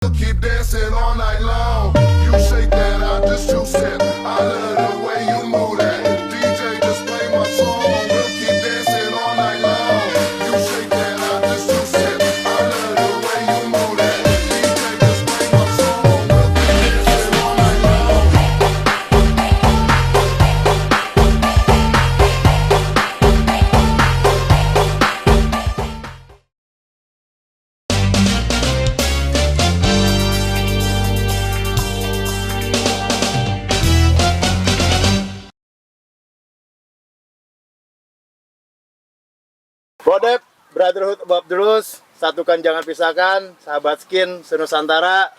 Keep dancing all night long. You shake that out just two step. I love the way you move that. DJ just play my song. We'll keep dancing all night long. You shake that out just two step. I love the way you move that. DJ just play my song. We'll keep dancing all night long. Bodep, Brotherhood Above the Rules, satukan jangan pisahkan, sahabat skin senusantara,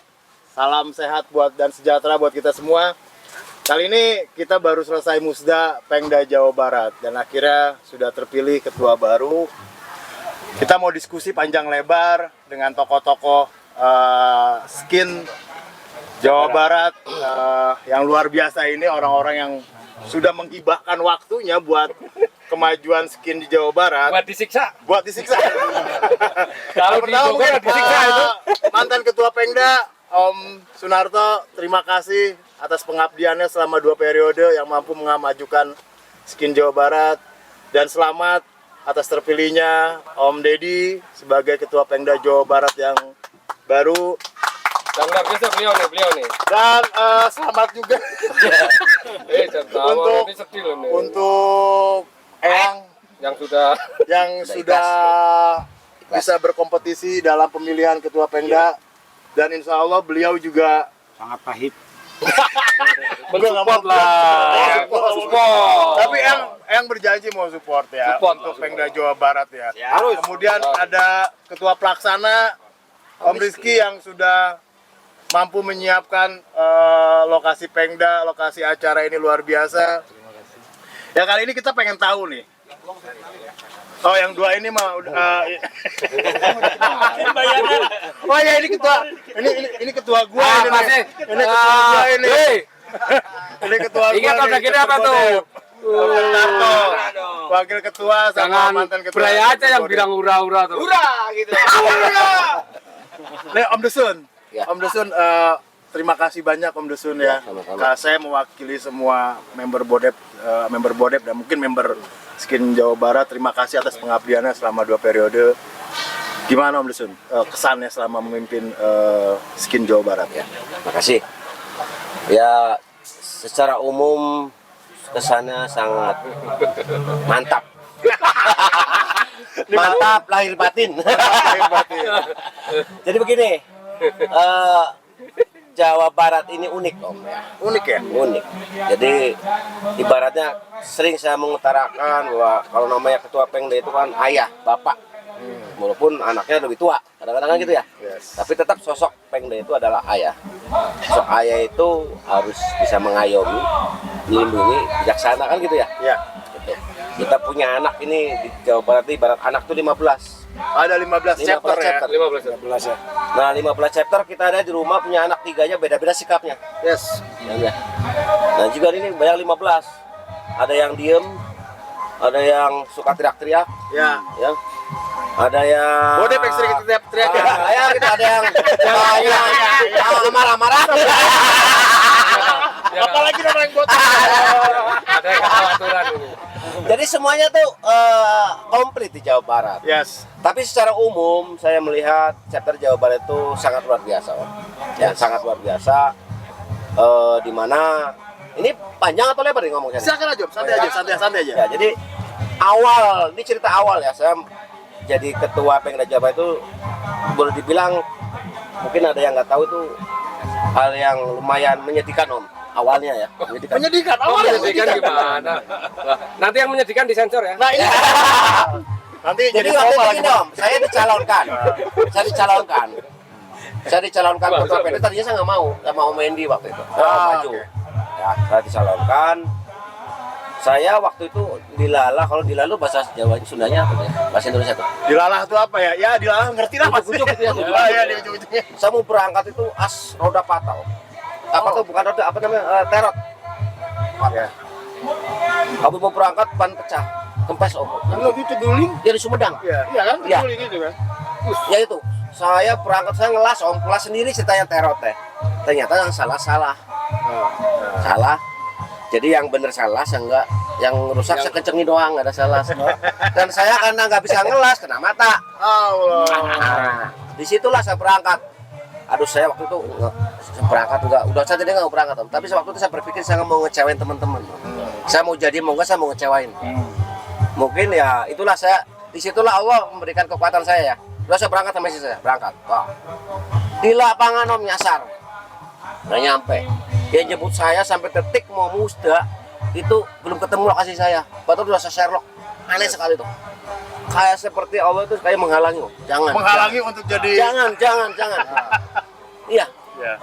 salam sehat buat dan sejahtera buat kita semua. Kali ini kita baru selesai Musda Pengda Jawa Barat dan akhirnya sudah terpilih ketua baru. Kita mau diskusi panjang lebar dengan tokoh-tokoh skin Jawa Barat yang luar biasa ini, orang-orang yang sudah menghibahkan waktunya buat kemajuan skin di Jawa Barat. Buat disiksa. Kalau di pertama Bogor mungkin disiksa itu. mantan Ketua Pengda Om Sunarto, terima kasih atas pengabdiannya selama 2 periode yang mampu memajukan skin Jawa Barat, dan selamat atas terpilihnya Om Deddy sebagai Ketua Pengda Jawa Barat yang baru. Dan nggak biasa beliau nih. Dan selamat juga Untuk ini sedih loh nih. untuk Eyang Yang sudah sudah bisa berkompetisi dalam pemilihan Ketua Pengda, dan insya Allah beliau juga sangat pahit. mensupport lah. Support. Tapi Eyang berjanji mau support ya untuk Pengda Jawa Barat ya. Harus. Kemudian ada Ketua Pelaksana Om Rizky yang sudah mampu menyiapkan lokasi Pengda, lokasi acara ini luar biasa. Ya kali ini kita pengen tahu nih. Oh yang 2 ini mah udah. Oh ya ini ketua, ini ketua gua ini nih. Ini ketua gua ini. Ini ketua gua. Ingat udah gini apa tuh? Wakil Darto, wakil ketua sama Jangan mantan ketua. beraya aja yang bilang hura-hura tuh. Gitu. Nih Om Dusun, Ya. Om Dusun, terima kasih banyak Om Dusun ya. Sama-sama. Saya mewakili semua member Bodep dan mungkin member Skin Jawa Barat. Terima kasih atas pengabdiannya selama 2 periode. Gimana Om Dusun kesannya selama memimpin Skin Jawa Barat? Ya, makasih. Ya, secara umum kesannya sangat mantap. Mantap lahir batin. Jadi begini, Jawa Barat ini unik Om ya. Unik ya? Unik. Jadi ibaratnya sering saya mengutarakan bahwa kalau namanya ketua Pengda itu kan ayah, bapak. Walaupun anaknya lebih tua, kadang-kadang kan gitu ya. Yes. Tapi tetap sosok Pengda itu adalah ayah. Sosok ayah itu harus bisa mengayomi, melindungi, bijaksana kan gitu ya. Ya. Gitu. Kita punya anak ini di Jawa Barat ini, ibarat anak tuh 15. Ada 15 chapter ya. 15 ya. Nah 15 chapter kita ada di rumah punya anak 3-nya beda-beda sikapnya. Yes. Ya. Nah juga ini banyak 15. Ada yang diem, ada yang suka teriak-teriak, Ya. ya. Ada yang Bodep yang sering teriak-teriak ya. ya kita ada yang marah-marah. Apalagi orang yang botak. Ada kekhawatiran ini. Jadi semuanya tuh komplit di Jawa Barat. Yes. Tapi secara umum saya melihat chapter Jawa Barat itu sangat luar biasa, Om. Ya, sangat luar biasa. Di mana ini panjang atau lebar nih ngomongnya? Silakan aja, santai aja. Ya, jadi awal, ini cerita awal ya, saya jadi ketua Pengda Jawa Barat itu boleh dibilang mungkin ada yang nggak tahu itu hal yang lumayan menyedihkan Om. Awalnya ya, Menyedihkan awalnya. Menyedihkan gimana? Lah, nanti yang menyedihkan disensor ya. Nah ini. Nanti Jadi jadi waktu trauma itu lagi. gini Om, saya dicalonkan ketua Pengda. Tadinya saya nggak mau sama Om Endi waktu itu. Saya maju. Oke. Ya, saya dicalonkan. Saya waktu itu dilalah, kalau dilalu bahasa Jawa Sundanya apa ya? Bahasa Indonesia tuh. Dilalah itu apa ya? Ya dilalah ngerti lah pasti. Ujung-ujung gitu ya. Oh ya di ujung-ujungnya. Saya mau berangkat itu as roda patah. Om. Apa tuh bukan roda, apa namanya? Terot. Ya. Aku mau berangkat ban pecah, kempes Om. Kalau gitu guling. Dia di Sumedang. Iya kan? Iya. Guling itu kan. Ya itu. saya berangkat saya ngelas om, kelas sendiri ceritanya terot teh. Ternyata yang salah. Jadi yang bener salah, yang rusak saya kencengin doang, nggak ada salah. Dan saya karena nggak bisa ngelas kena mata. Allah. Nah, disitulah saya berangkat. Aduh saya waktu itu berangkat udah saya tadi nggak mau berangkat om. Tapi waktu itu saya berpikir saya mau ngecewain teman-teman. Saya mau jadi mau nggak saya mau ngecewain. Mungkin ya itulah saya disitulah Allah memberikan kekuatan saya ya. Udah saya berangkat sama istri saya berangkat. Wah. Di lapangan om nyasar. Udah nyampe. Dia jemput saya sampai detik mau musda itu belum ketemu lokasi saya. Betul udah saya Sherlock. Aneh sekali tuh. Kayak seperti Allah itu kayak menghalangi. Jangan. Menghalangi untuk jadi. Jangan. Iya. Ya.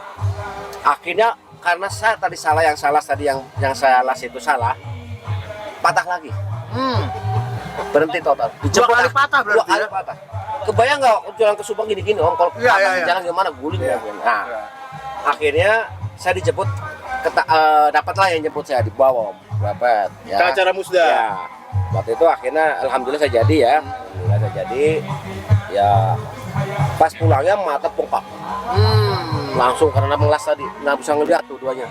Akhirnya karena saya tadi salah yang saya las itu salah. Patah lagi. Berhenti total. Dua kali patah berarti. Dua kali patah. Kebayang nggak jalan ke Subang gini-gini om? Kalau jalan gimana guling ya. Nah, akhirnya saya dijemput, dapatlah yang jemput saya di bawah om. Dapat. Ya. Ke acara musda. Ya. Waktu itu akhirnya alhamdulillah saya jadi ya. Alhamdulillah saya jadi. Ya. Pas pulangnya mata bengkak. Langsung karena mengelas tadi nggak bisa ngeliat tuh duanya.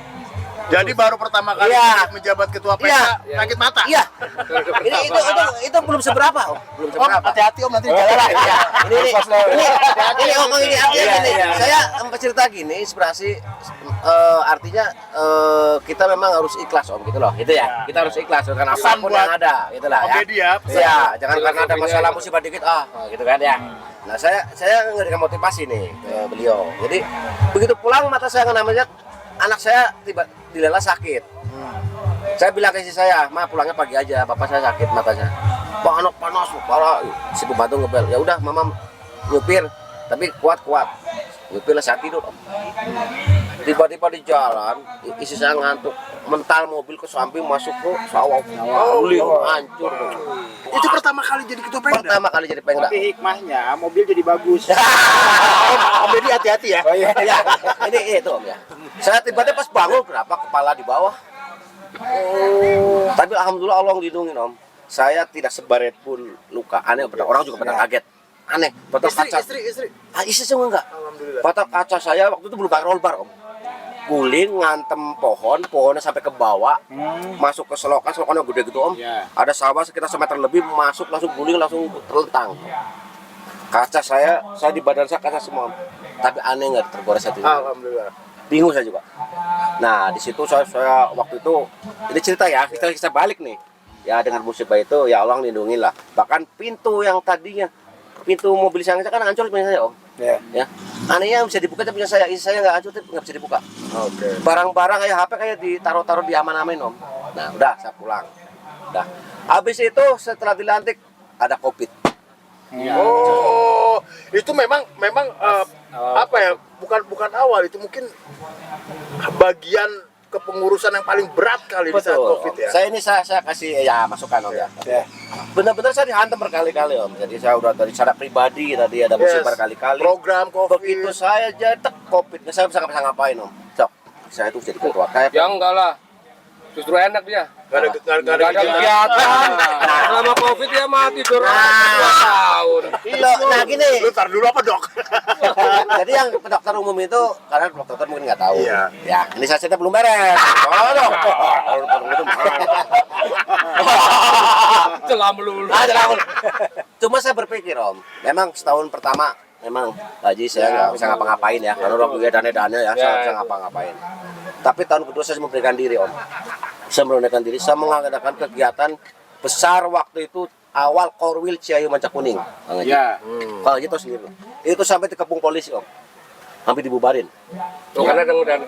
Jadi baru pertama kali menjabat ketua PK sakit mata. Iya. Itu belum seberapa om. Belum seberapa. Hati-hati om nanti jalan. Ini om ini artinya saya cerita gini inspirasi artinya kita memang harus ikhlas om gitu loh. Gitu ya. Kita harus ikhlas dengan apapun yang ada gitulah ya. Iya, jangan karena ada masalah musibah dikit gitu kan ya. Nah, saya memberikan motivasi nih ke beliau. Jadi begitu pulang mata saya namanya anak saya tiba dilelah sakit. Saya bilang ke istri saya, "Ma, pulangnya pagi aja, bapak saya sakit matanya." "Pak, anak panas, parah." Si pembantu ngebel, "Ya udah, mama nyupir, tapi kuat-kuat." Nyupir lah saya tidur. Tiba-tiba di jalan, istri saya ngantuk, mental mobil ke samping masuk ke sawah. Guling, hancur. Itu pertama kali jadi ketua Pemda. Pertama kali jadi Pemda. Tapi hikmahnya mobil jadi bagus. Om Deddy hati-hati ya. Oh iya. Ini itu om ya. Saya tiba-tiba pas bangun kenapa kepala di bawah. Tapi alhamdulillah Allah ngelindungin om. Saya tidak sebaret pun luka. Aneh orang juga pada kaget. Aneh. Patah kaca. Istri. Istri saya enggak. Alhamdulillah. Patah kaca saya waktu itu belum pakai roll bar om. Guling ngantem pohonnya sampai ke bawah, masuk ke selokannya gede gitu om. Ada sawah sekitar semeter lebih, masuk langsung guling langsung terlentang. Kaca saya di badan saya kaca semua om. Tapi aneh nggak tergores satu. Alhamdulillah. Bingung saya juga. Nah di situ saya waktu itu ini cerita ya kita balik nih ya dengan musibah itu ya Allah lindungin lah. Bahkan pintu yang tadinya pintu mobil saya kan hancur punya saya om. Ya. Anehnya bisa dibuka tapi punya saya nggak hancur tapi nggak bisa dibuka. Oke. Barang-barang kayak HP kayak ditaruh di aman-aman om. Nah udah saya pulang. Udah. Habis itu setelah dilantik ada COVID. Oh, itu memang apa ya? Bukan awal, itu mungkin bagian kepengurusan yang paling berat kali di saat COVID ya. Saya kasih ya masukan om ya. Benar-benar saya dihantam berkali-kali om. Jadi saya udah dari cara pribadi tadi ada musibah berkali-kali. Program COVID. Begitu saya jatuh COVID, saya bisa ngapain om. Sok, saya itu jadi ketua kayak. Ya enggak lah. Justru enak dia. Gak ada kegiatan. Selama COVID ya mati tidur 2 tahun. Nah gini. Lu tar dulu apa dok? Jadi yang dokter umum itu karena dokter mungkin nggak tahu. Iya. Ya, ini saya belum beres. Oh, dok. Celah melulu. Cuma saya berpikir om, memang setahun pertama memang gaji saya nggak bisa ngapa-ngapain ya. Karena orang juga dana ya, saya nggak bisa ngapa-ngapain. Tapi tahun kedua saya memberikan diri om. Saya memberikan diri, saya mengadakan kegiatan besar waktu itu awal Korwil Ciayu Manca Kuning. Ya. Kalau gitu sendiri. Itu sampai dikepung polisi om. Hampir dibubarin. Karena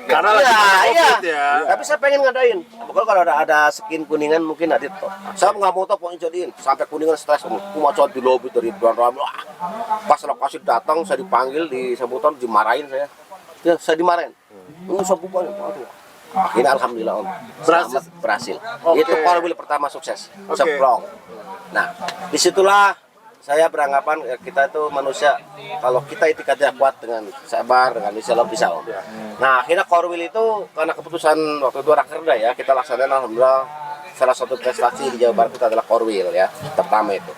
Karena lagi COVID ya. Tapi saya pengen ngadain. Pokoknya kalau ada skin kuningan mungkin ada. Saya nggak mau tahu pokoknya jadiin. Sampai kuningan stres. Aku mau coba di lobi dari bulan Ramadan. Pas lokasi datang saya dipanggil di sebutan dimarahin saya. Ya, saya dimarahin. Ini saya bukan. Akhirnya alhamdulillah om. Berhasil. Okay. Itu Korwil pertama sukses. Seplong. Nah, disitulah saya beranggapan kita itu manusia kalau kita itikadnya kuat dengan sabar dengan insyaallah bisa om. Nah akhirnya Korwil itu karena keputusan waktu itu Rakerda ya kita laksanakan alhamdulillah salah satu prestasi di Jawa Barat itu adalah Korwil ya pertama itu.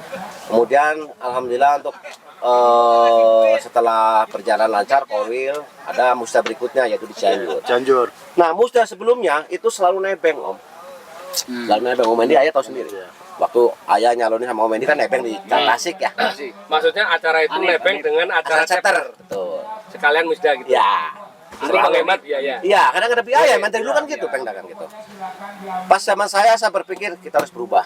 Kemudian alhamdulillah untuk setelah berjalan lancar Korwil ada musda berikutnya yaitu di Cianjur. Cianjur. Nah musda sebelumnya itu selalu nebeng Om. Selalu nebeng Om Endi ayah tahu sendiri. Waktu ayah nyalonin sama Om Endi kan nebeng di Tasik ya. Maksudnya acara itu nebeng dengan acara chapter. Betul. Sekalian musda gitu. Ya. Untuk menghemat biaya. Iya, kadang ada biaya. Menteri dulu kan gitu, Pengda kan gitu. Pas zaman saya berpikir kita harus berubah.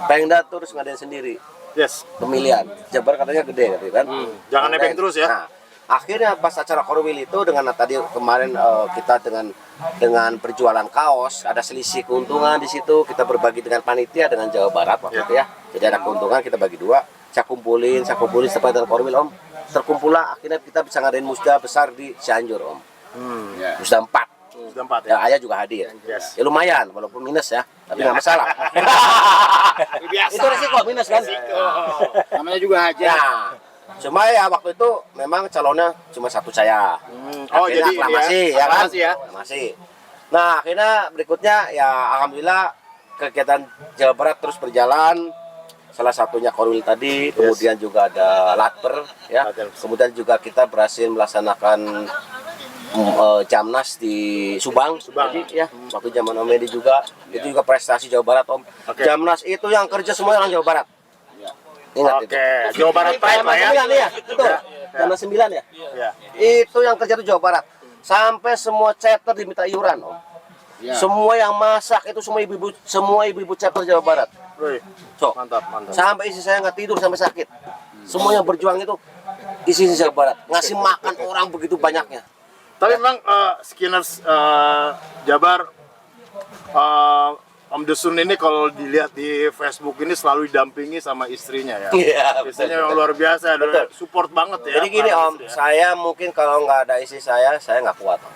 Pengda terus ngadain sendiri. Yes. Pemilihan. Jabar katanya gede gitu kan. Jangan nebeng terus ya. Nah, akhirnya pas acara Korwil itu dengan tadi kemarin kita dengan berjualan kaos ada selisih keuntungan di situ, kita berbagi dengan panitia dengan Jawa Barat waktu itu ya. Jadi ada keuntungan kita bagi dua, saya kumpulin sampai dengan Korwil Om. Terkumpullah akhirnya kita bisa ngadain musda besar di Cianjur Om. Musda 4. Musda 4 Ya, ya. ayah juga hadir. Yes. Ya lumayan walaupun minus ya, tapi nggak masalah. Itu resiko minus kan. Namanya juga hajat. Ya. Cuma ya waktu itu memang calonnya cuma satu saya. Oh, Akhirnya jadi ini aklamasi ya. ya kan? Aklamasi ya. Aklamasi. Nah, akhirnya berikutnya ya alhamdulillah kegiatan Jawa Barat terus berjalan. Salah satunya Korwil tadi, kemudian juga ada Latper ya. Kemudian juga kita berhasil melaksanakan Jamnas di Subang. Jadi, ya, waktu zaman Om Edi juga itu juga prestasi Jawa Barat Om. Jamnas itu yang kerja semua orang Jawa Barat. Ingat itu. Oke, Jawa Barat Pride lah ya. 9 ya, betul. Jamnas 9 ya. Ya. Itu yang kerja itu Jawa Barat. Sampai semua chapter diminta iuran Om. Semua yang masak itu semua ibu-ibu chapter Jawa Barat. Wih, So, mantap, mantap. sampai istri saya nggak tidur sampai sakit. Semua yang berjuang itu isi Jawa Barat, ngasih makan orang begitu banyaknya. Tapi memang Skinners Jabar Om Desun ini kalau dilihat di Facebook ini selalu didampingi sama istrinya ya. Iya, Istrinya yang luar biasa, Betul. support banget ya. Jadi gini Om, saya mungkin kalau nggak ada istri saya nggak kuat Om.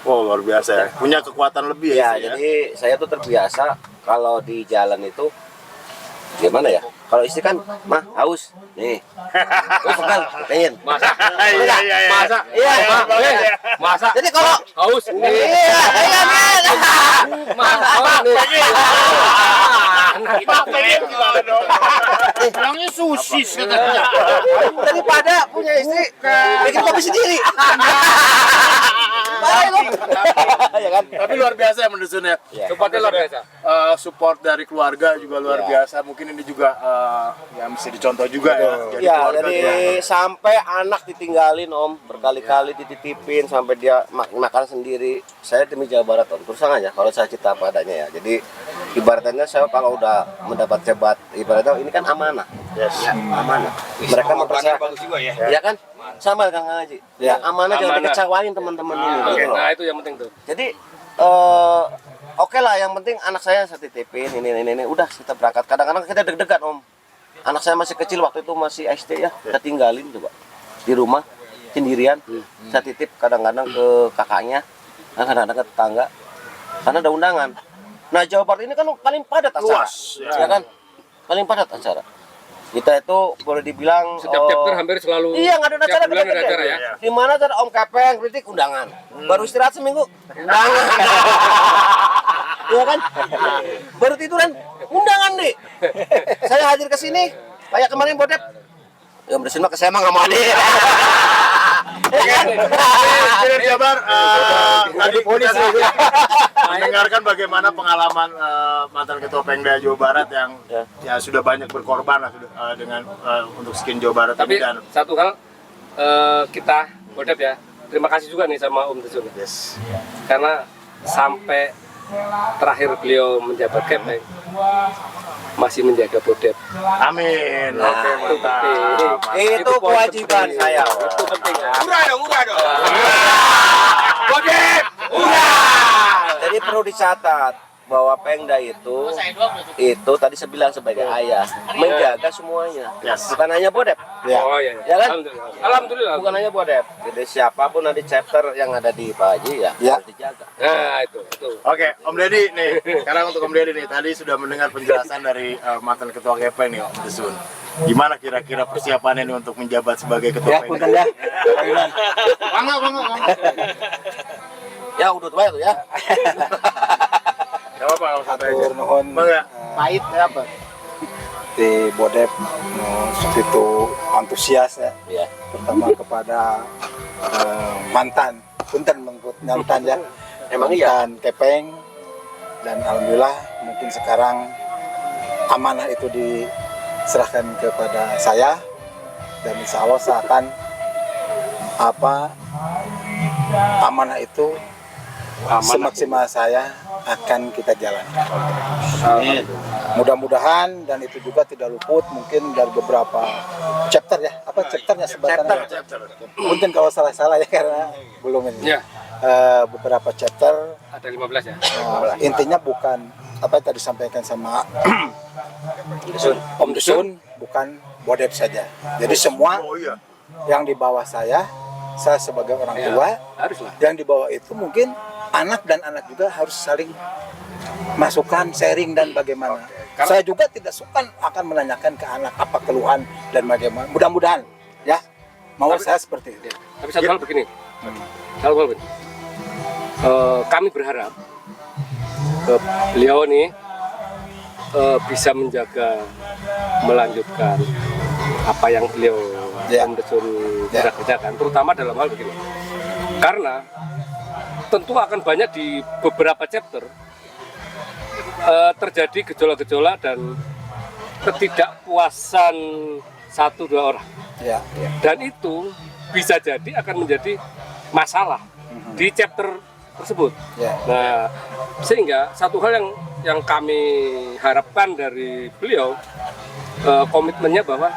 Wow, luar biasa ya. Punya kekuatan lebih Ya, ya. jadi saya tuh terbiasa kalau di jalan itu gimana ya? Kalau istri kan, mah haus, nih, pegang, pengen. Masa? Iya. Masa? Iya, Masa? jadi kalau Haus? iya, Masa? Bilangnya susis katanya. daripada punya istri bikin kopi sendiri. Ya kan? Tapi luar biasa ya Mendesun ya. Supportnya luar biasa. Support dari keluarga juga luar biasa. Mungkin ini juga ya mesti dicontoh juga ya. Ya, keluarga jadi juga. sampai anak ditinggalin Om, berkali-kali dititipin sampai dia makan sendiri. Saya demi Jawa Barat Om, terus aja kalau saya cerita apa adanya ya. Jadi ibaratnya saya kalau udah mendapat jabat, ibaratnya ini kan amanah. Yes. Ya, amanah. Mereka mempercaya bagus juga ya. ya kan? Sama Kang Haji. Ya, amanah jangan Amanah. dikecewain teman-teman ini. gitu loh. Nah itu yang penting tuh. Jadi oke lah, yang penting anak saya titipin ini udah kita berangkat. Kadang-kadang kita deg-degan Om. Anak saya masih kecil waktu itu masih SD ya, kita tinggalin coba di rumah sendirian. Saya titip kadang-kadang ke kakaknya, kadang-kadang ke tetangga, karena ada undangan. Nah Jawa Barat ini kan paling padat acara, Luas, ya kan? Paling padat acara. Kita itu boleh dibilang Setiap chapter hampir selalu. iya, nggak ada acara Tiap bulan ada gede-gede. acara ya. Di mana ada Om Kepeng kritik undangan. Baru istirahat seminggu undangan. Iya kan? Baru tiduran undangan nih. Saya hadir ke sini kayak kemarin Bodep. Ya bersin mah ke saya mah nggak mau hadir. Skinner Jabar, tadi kita mendengarkan bagaimana pengalaman mantan ketua Pengda Jawa Barat yang ya sudah banyak berkorban lah dengan untuk skin Jawa Barat Tapi ini dan satu hal kita Bodep ya. Terima kasih juga nih sama Om Desun. yes. Karena sampai terakhir beliau menjabat Kepeng masih menjaga Bodep. Amin. Oke, mantap. Itu kewajiban saya. Itu penting ya. Murah dong. Bodep. Jadi perlu dicatat bahwa Pengda itu tadi saya bilang sebagai ayah menjaga semuanya, Yes. bukan hanya Bodep. Oh iya. Ya kan? Alhamdulillah. Alhamdulillah. Bukan hanya Bodep. Jadi siapapun nanti chapter yang ada di Pak Haji ya harus dijaga. Nah itu. Oke, Om Deddy nih. Sekarang untuk Om Deddy nih, tadi sudah mendengar penjelasan dari mantan ketua Kepeng nih Om Desun. Gimana kira-kira persiapannya nih untuk menjabat sebagai ketua Pengda? Bangga. Ya udah tuh ya. Gak apa-apa, santai aja. Bangga. Pahit ya apa? seperti Bodep seperti itu antusias ya. Ya. Pertama kepada mantan, punten mengikut mantan ya. Emang iya. Mantan Kepeng, dan alhamdulillah mungkin sekarang amanah itu diserahkan kepada saya, dan insya Allah saya akan amanah itu semaksimal saya akan kita jalankan. Mudah-mudahan, dan itu juga tidak luput mungkin dari beberapa chapter ya, chapternya sebenarnya. Mungkin kalau salah-salah ya karena belum ini. Ya. Beberapa chapter Ada 15 ya. intinya bukan apa yang tadi disampaikan sama Om Dusun, bukan Bodep saja. Jadi semua yang di bawah saya sebagai orang tua, Haruslah. yang di bawah itu mungkin anak dan anak juga harus saling masukan, sharing dan bagaimana. Saya juga tidak suka akan menanyakan ke anak apa keluhan dan bagaimana. Mudah-mudahan ya mau saya seperti itu. Tapi satu hal begini. Satu hal begini. Kami berharap beliau ini bisa menjaga, melanjutkan apa yang beliau Om Dusun sudah kerjakan, terutama dalam hal begini. Karena tentu akan banyak di beberapa chapter terjadi gejolak-gejolak dan ketidakpuasan 1-2 orang. Ya. Dan itu bisa jadi akan menjadi masalah di chapter tersebut. Ya. Nah, sehingga satu hal yang kami harapkan dari beliau, komitmennya bahwa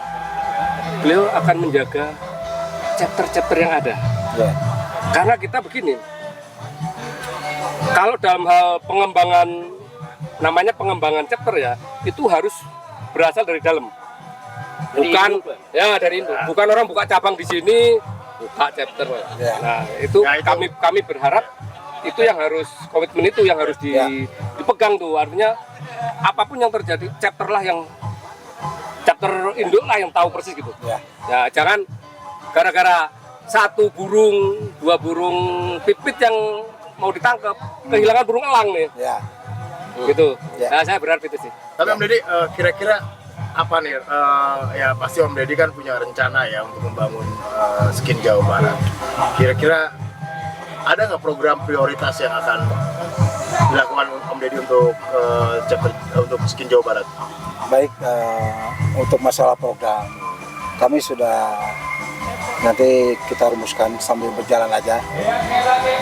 beliau akan menjaga chapter-chapter yang ada. Ya. Karena kita begini, kalau dalam hal pengembangan, namanya pengembangan chapter ya, itu harus berasal dari dalam. Bukan dari induk. Bukan orang buka cabang di sini buka chapter. Ya. Nah, itu kami berharap itu yang harus, komitmen itu yang harus dipegang tuh. Artinya apapun yang terjadi, chapter induk lah yang tahu persis gitu. Ya. Ya, jangan gara-gara 1 burung, 2 burung pipit yang mau ditangkap, kehilangan burung elang nih. Ya. Gitu. Ya. Nah, saya berharap itu sih. Tapi Om Deddy, kira-kira apa nih? Ya pasti Om Deddy kan punya rencana ya untuk membangun Skin Jawa Barat. Kira-kira ada nggak program prioritas yang akan dilakukan Om Deddy untuk untuk Skin Jawa Barat? Baik, untuk masalah program kami sudah nanti kita rumuskan sambil berjalan aja.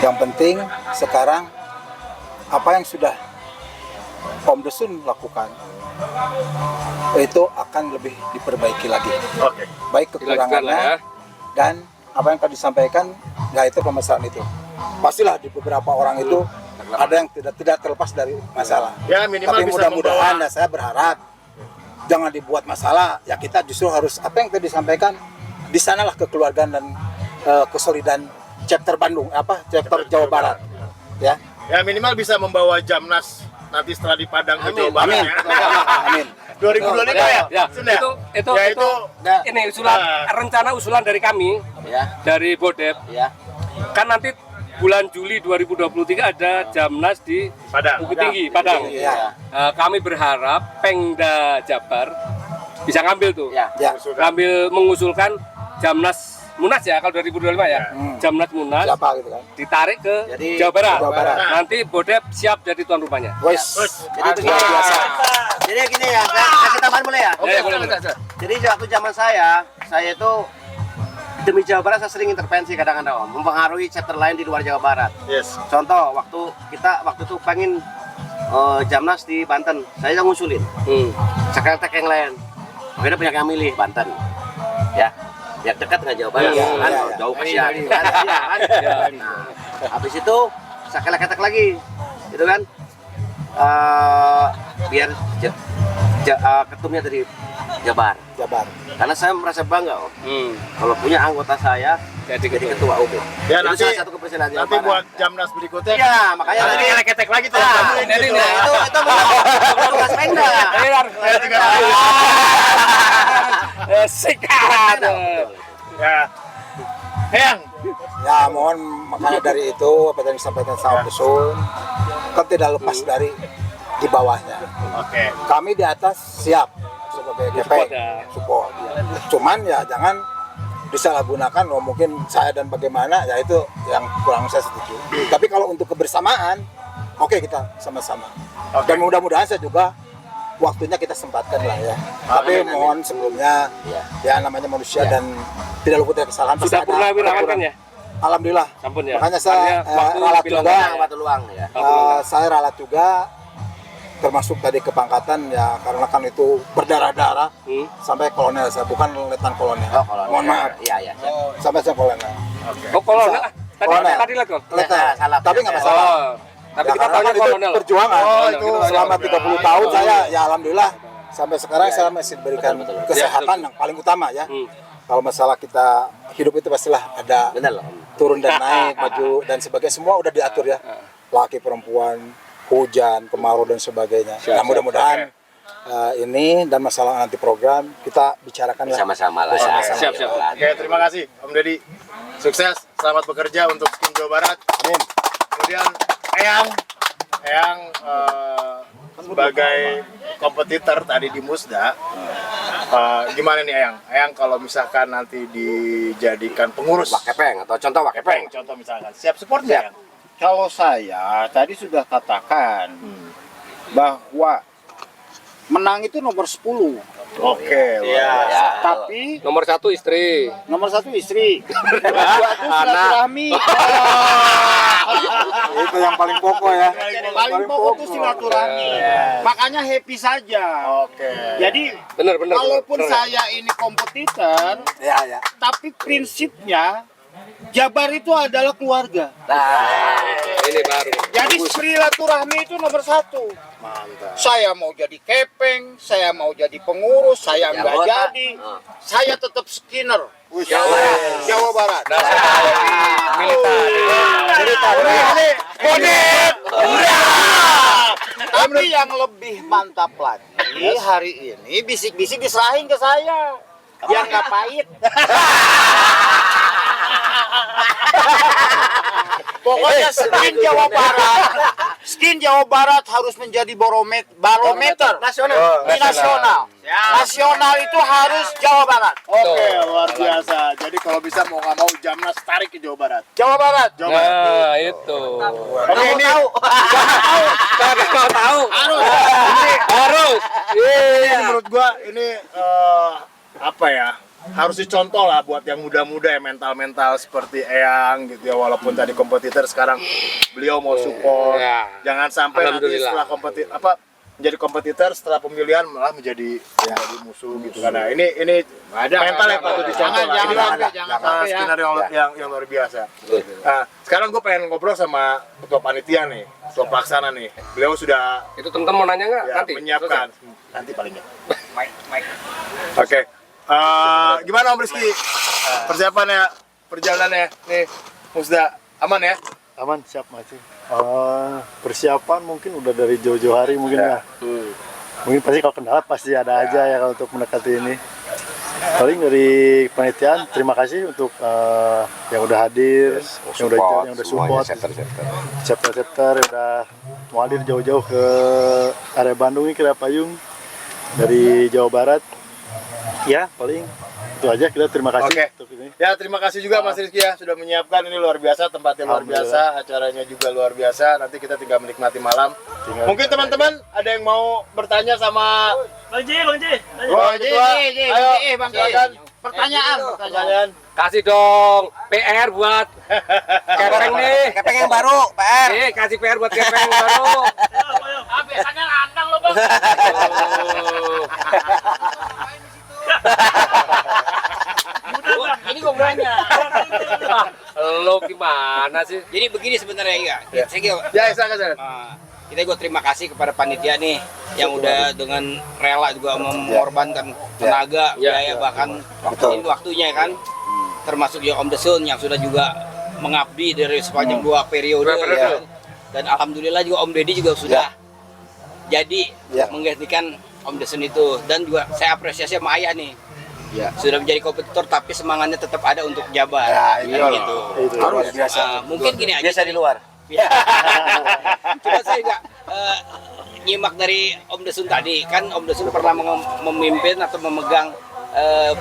Yang penting sekarang apa yang sudah Om Dusun lakukan itu akan lebih diperbaiki lagi. Oke. Baik kekurangannya dan apa yang tadi disampaikan, nggak itu permasalahan itu. Pastilah di beberapa orang itu ada yang tidak terlepas dari masalah. Ya minimal Tapi bisa mudah-mudahan membawa. ya saya berharap jangan dibuat masalah. Ya kita justru harus apa yang tadi disampaikan, di sanalah kekeluargaan dan kesolidan chapter Bandung, chapter Jawa Barat. Ya. Ya minimal bisa membawa Jamnas nanti setelah di Padang ke Jawa Barat. Amin. Ya. Amin. 2025 ya? Ya, Sudah? itu Ya, itu ini rencana usulan dari kami, dari Bodep. Ya. Kan nanti bulan Juli 2023 ada Jamnas di Padang. Bukit Tinggi, Padang. Ya. Kami berharap Pengda Jabar bisa ngambil tuh, Ya. Ya. ngambil mengusulkan Jamnas Munas ya, kalau 2025 ya, Jamnas Munas Siapa gitu kan? ditarik ke Jadi, Jawa Barat. Jawa Barat. Nanti Bodep siap jadi tuan rumahnya. Wes. Jadi Luar biasa. Jadi gini ya, kasih tambahan boleh ya? Ya, boleh. Jadi waktu zaman saya itu demi Jawa Barat saya sering intervensi kadang-kadang Om, mempengaruhi chapter lain di luar Jawa Barat. Yes. Contoh waktu itu pengen Jamnas di Banten, saya yang ngusulin. Sekretek yang lain, akhirnya banyak yang milih Banten. Ya, yang dekat dengan Jawa Barat, kan jauh kasihan. Nah, habis itu sekretek lagi, gitu kan? Biar ketumnya dari Jabar. Karena saya merasa bangga Om. Kalau punya anggota saya jadi ketua UB. Ya Itu nanti salah satu kepresidenan Jawa nanti Barat. buat Jamnas berikutnya. Iya, makanya nanti ketek lagi tuh. itu tugas Pengda. Sikat. Ya. Eyang. Ya mohon makanya dari itu apa yang disampaikan sama Dusun kan tidak lepas dari di bawahnya. Oke. Kami di atas siap sebagai Support GP ya. support. Cuman ya jangan disalahgunakan, mungkin saya dan bagaimana ya itu yang kurang saya setuju. Tapi kalau untuk kebersamaan, oke kita sama-sama. Dan mudah-mudahan saya juga waktunya kita sempatkan lah ya. Tapi mohon sebelumnya ya namanya manusia dan tidak luput dari kesalahan. Sudah Pasti ada purnawirawan kan kekurangan. ya? Alhamdulillah. Sampun ya. Makanya saya Artinya waktu ralat bilang juga. Waktu luang ya. Saya ralat juga, termasuk tadi kepangkatan ya karena kan itu berdarah-darah sampai kolonel, saya bukan letnan kolonel. Oh, kalau Mohon maaf, Iya. sampai saya kolonel. Oh, kolonel. Tadi Kolonel. tadi lah kok. Letnan, salah. tapi nggak masalah. Oh. Tapi Ya, kita karena tahunya kan itu kolonel. perjuangan. Oh, Itu kita selama tahunya. 30 tahun saya ya alhamdulillah sampai sekarang saya masih diberikan kesehatan yang paling utama ya. Kalau masalah kita hidup itu pastilah ada Benar loh. turun dan naik, maju dan sebagainya, semua udah diatur ya. Laki perempuan, hujan, kemarau dan sebagainya. Nah, mudah-mudahan ini dan masalah nanti program kita bicarakan lah. Sama-sama lah. Siap. Oke, terima kasih Om Deddy. Sukses, selamat bekerja untuk Skin Jawa Barat. Amin. Kemudian Eyang sebagai kompetitor tadi di Musda, gimana nih Eyang kalau misalkan nanti dijadikan pengurus Wakepeng atau contoh Wakepeng. contoh misalkan siap support nggak Eyang? Kalau saya tadi sudah katakan bahwa menang itu nomor 10. Oke, luar biasa. Tapi Nomor 1 istri. nomor 1 istri. Kedua itu silaturahmi. Itu yang paling pokok ya. Paling pokok itu silaturahmi. Makanya happy saja. Oke. Jadi Benar. walaupun benar. saya ini kompetitor, Ya. tapi prinsipnya Jabar itu adalah keluarga. Ini baru. Jadi silaturahmi itu nomor 1. Mantap. Saya mau jadi kepeng, saya mau jadi pengurus, saya nggak Anggota. jadi, saya tetap skinner. Jawa Barat. Tapi yang lebih mantap lagi hari ini bisik-bisik diserahin ke saya. Yang nggak pahit. Pokoknya skin Jawa Barat harus menjadi barometer Nasional. di nasional. Nasional itu harus Jawa Barat. Oke, luar biasa. Jadi kalau bisa mau nggak mau Jamnas tarik ke Jawa Barat. Jawa Barat. Jawa Barat. Nah, itu. Oke, ini Kagak mau tahu. Harus. ini menurut gua ini apa ya? Harus dicontoh lah buat yang muda-muda ya, mental-mental seperti Eyang gitu ya, walaupun tadi kompetitor sekarang beliau mau support. Ya. Jangan sampai nanti Alhamdulillah. setelah menjadi kompetitor setelah pemilihan malah menjadi musuh gitu. Karena ini mental yang patut dicontoh lah. Ini jangan skenario yang luar biasa. Nah, sekarang gue pengen ngobrol sama ketua panitia nih, ketua pelaksana nih. Beliau sudah Itu teman-teman mau nanya nggak? ya, Nanti. menyiapkan nanti palingnya. Oke. Gimana Om Rizky? Persiapannya, perjalanannya nih, Musda aman ya? Aman, siap masih. Persiapan mungkin udah dari jauh-jauh hari mungkin ya. Mungkin pasti kalau kendala pasti ada aja ya kalau untuk mendekati ini. Paling dari panitiaan terima kasih untuk yang udah hadir, yang udah support, chapter yang udah mau hadir jauh-jauh ke area Bandung ini ke Payung dari Jawa Barat. Ya paling itu aja, kita terima kasih Oke. untuk ini. Ya terima kasih juga Mas Rizky ya sudah menyiapkan, ini luar biasa, tempatnya luar biasa, acaranya juga luar biasa. Nanti kita tinggal menikmati malam. Mungkin teman-teman ada yang mau bertanya sama Bang Ji. Ayo, silakan. Pertanyaan. Kasih dong PR buat Kepeng nih. Kepeng yang baru, PR. Kasih PR buat Kepeng yang baru. Biasanya landang loh Bang. Ini gue beranya. Lo gimana sih? Jadi begini sebenarnya ya. Ya, silakan. Kita gue terima kasih kepada panitia nih yang udah dengan rela juga mengorbankan tenaga, biaya bahkan waktunya kan. Termasuk juga Om Desun yang sudah juga mengabdi dari sepanjang 2 periode. Ya. Dan alhamdulillah juga Om Deddy juga sudah jadi menggantikan Om Desun itu, dan juga saya apresiasi sama Ayah nih. Sudah menjadi kompetitor tapi semangatnya tetap ada untuk Jabar. Gitu. Harus biasa. Mungkin gini aja. Biasa di luar. Cuma saya nggak nyimak dari Om Desun tadi, kan Om Desun pernah memimpin atau memegang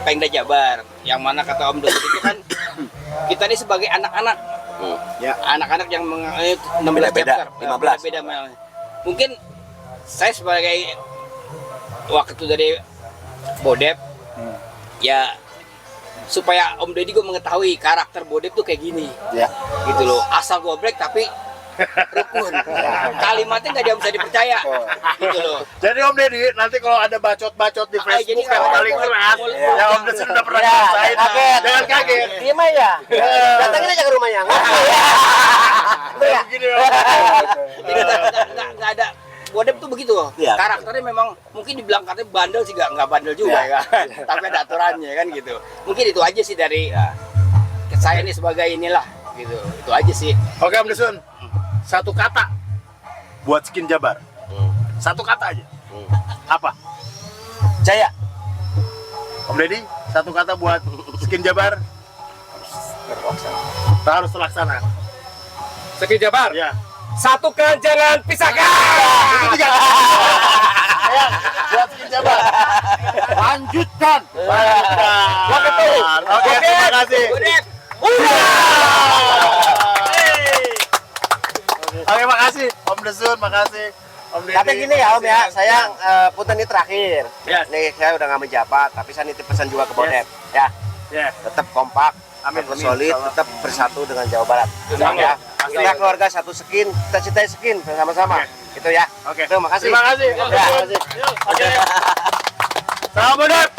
Pengda Jabar, yang mana kata Om Desun itu kan kita ini sebagai anak-anak, ya anak-anak yang 16 Beda-beda, chapter, 15. beda. Mungkin saya sebagai waktu dari Bodep, ya supaya Om Deddy gue mengetahui karakter Bodep tuh kayak gini, Ya. gitu loh. Asal goblek tapi rukun, kalimatnya nggak dia bisa dipercaya, gitu loh. Jadi Om Deddy, nanti kalau ada bacot-bacot di jadi Facebook nggak yang paling apa-apa. keras, ya Om Deddy udah pernah ngerasain. Jangan kaget. Diem aja. Datangin aja ke rumahnya. Begini Om. Nggak ada. Bodep tuh begitu loh. Iya. Karakternya memang mungkin dibilang katanya bandel sih nggak bandel juga ya kan. Tapi ada aturannya kan gitu. Mungkin itu aja sih dari saya ini sebagai inilah gitu. Itu aja sih. Oke Om Desun, satu kata buat Skin Jabar. Satu kata aja. Apa? Jaya. Om Deddy, satu kata buat Skin Jabar. Harus terlaksana. Skin Jabar. Ya. Satukan, jangan pisahkan. Itu tiga. Ayo, buat Skin Jabar. Lanjutkan. Oke, terima kasih. Bodep. Oke, makasih Om Desun, makasih Om Deddy. Tapi gini ya Om ya, saya punten ini terakhir. Yes. Nih saya udah nggak menjabat, tapi saya nitip pesan juga ke Bodep. Ya, Ya. tetap kompak, Amin, tetap amin, solid, insyaallah. tetap bersatu dengan Jawa Barat. Amin. Ya, Pasti. kita keluarga satu Skin, kita cintai Skin bersama-sama. Itu ya. Oke. Terima kasih. Terima kasih. Om Ya. Desun. Oke. Salam Bodep.